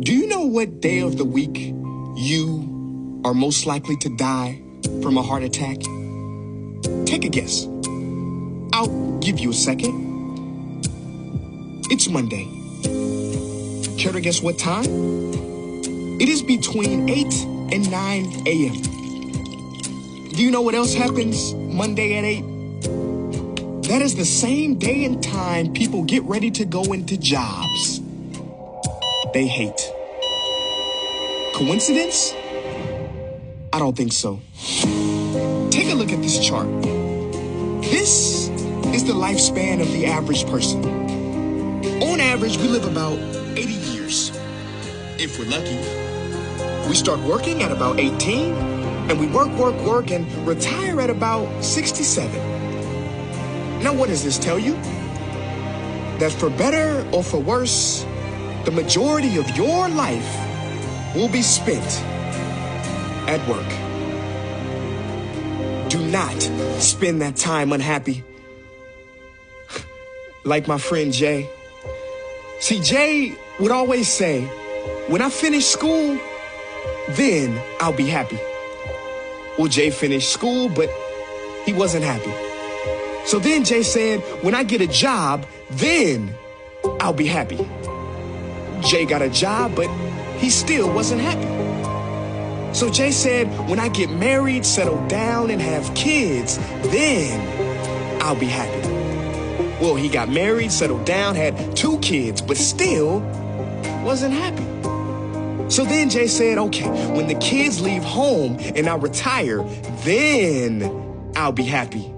Do you know what day of the week you are most likely to die from a heart attack? Take a guess. I'll give you a second. It's Monday. Care to guess what time? It is between 8 and 9 a.m. Do you know what else happens Monday at 8? That is the same day and time people get ready to go into jobs they hate. Coincidence? I don't think so. Take a look at this chart. This is the lifespan of the average person. On average, we live about 80 years, if we're lucky. We start working at about 18, and we work, and retire at about 67. Now, what does this tell you? That for better or for worse, the majority of your life will be spent at work. Do not spend that time unhappy. Like my friend Jay. See, Jay would always say, when I finish school, then I'll be happy. Well, Jay finished school, but he wasn't happy. So then Jay said, when I get a job, then I'll be happy. Jay got a job, but he still wasn't happy. So Jay said, when I get married, settle down, and have kids, then I'll be happy. Well, he got married, settled down, had 2 kids, but still wasn't happy. So then Jay said, okay, when the kids leave home and I retire, then I'll be happy.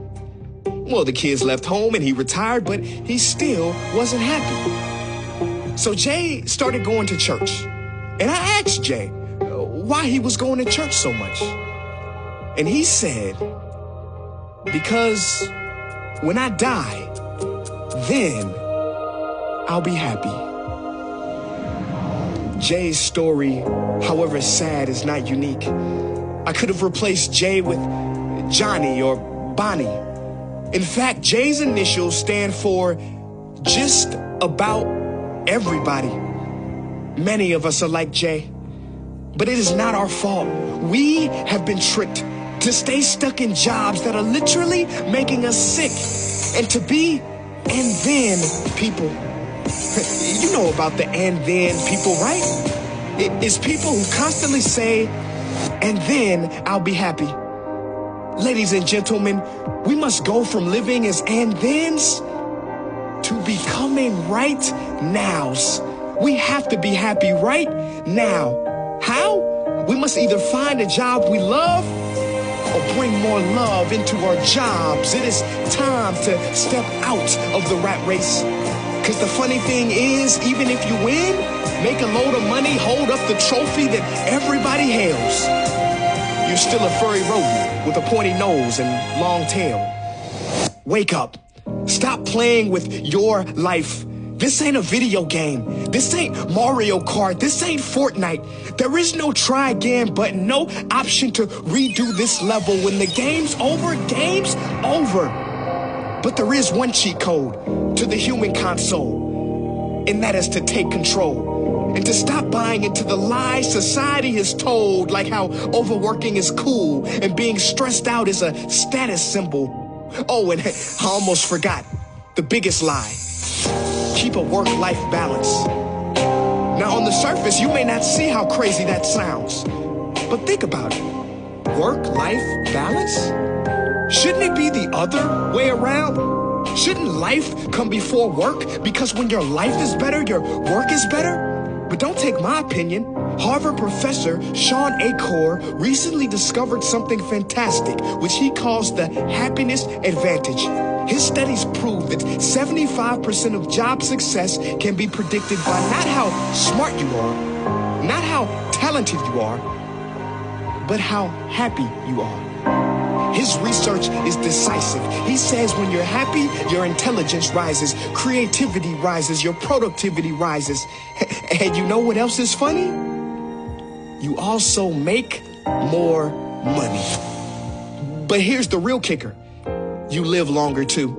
Well, the kids left home and he retired, but he still wasn't happy. So Jay started going to church. And I asked Jay why he was going to church so much. And he said, because when I die, then I'll be happy. Jay's story, however sad, is not unique. I could have replaced Jay with Johnny or Bonnie. In fact, Jay's initials stand for just about everybody. Many of us are like Jay, but it is not our fault. We have been tricked to stay stuck in jobs that are literally making us sick, and to be and then people. You know about the and then people, right? It's people who constantly say, and then I'll be happy. Ladies and gentlemen, we must go from living as and thens to becoming right nows. We have to be happy right now. How? We must either find a job we love or bring more love into our jobs. It is time to step out of the rat race. Because the funny thing is, even if you win, make a load of money, hold up the trophy that everybody hails, you're still a furry rodent with a pointy nose and long tail. Wake up. Stop playing with your life. This ain't a video game. This ain't Mario Kart. This ain't Fortnite. There is no try again button, no option to redo this level. When the game's over, game's over. But there is one cheat code to the human console, and that is to take control and to stop buying into the lies society has told, like how overworking is cool and being stressed out is a status symbol. Oh, and I almost forgot the biggest lie. Keep a work-life balance. Now, on the surface, you may not see how crazy that sounds, but think about it. Work-life balance? Shouldn't it be the other way around? Shouldn't life come before work? Because when your life is better, your work is better? But don't take my opinion. Harvard professor Sean Achor recently discovered something fantastic, which he calls the happiness advantage. His studies prove that 75% of job success can be predicted by not how smart you are, not how talented you are, but how happy you are. His research is decisive. He says when you're happy, your intelligence rises, creativity rises, your productivity rises. And you know what else is funny? You also make more money. But here's the real kicker. You live longer too.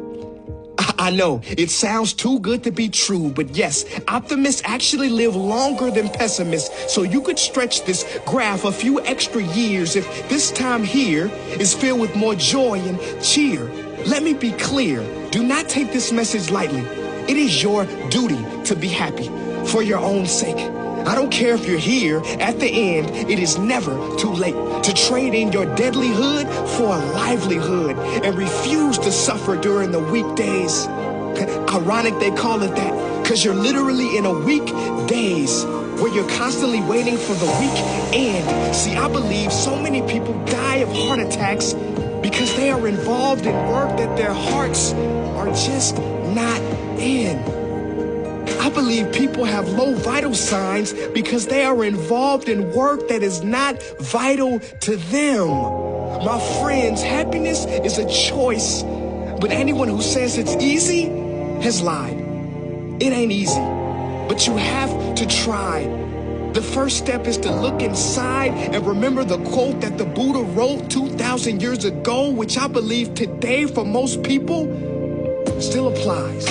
I know, it sounds too good to be true, but yes, optimists actually live longer than pessimists, so you could stretch this graph a few extra years if this time here is filled with more joy and cheer. Let me be clear, do not take this message lightly. It is your duty to be happy for your own sake. I don't care if you're here at the end, it is never too late to trade in your deadlyhood for a livelihood and refuse to suffer during the weekdays. Ironic they call it that, because you're literally in a weekdays where you're constantly waiting for the weekend. See, I believe so many people die of heart attacks because they are involved in work that their hearts are just not in. I believe people have low vital signs because they are involved in work that is not vital to them. My friends, happiness is a choice, but anyone who says it's easy has lied. It ain't easy, but you have to try. The first step is to look inside and remember the quote that the Buddha wrote 2,000 years ago, which I believe today for most people still applies.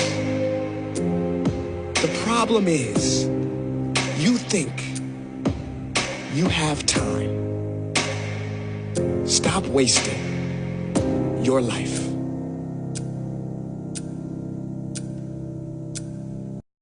The problem is, you think you have time. Stop wasting your life.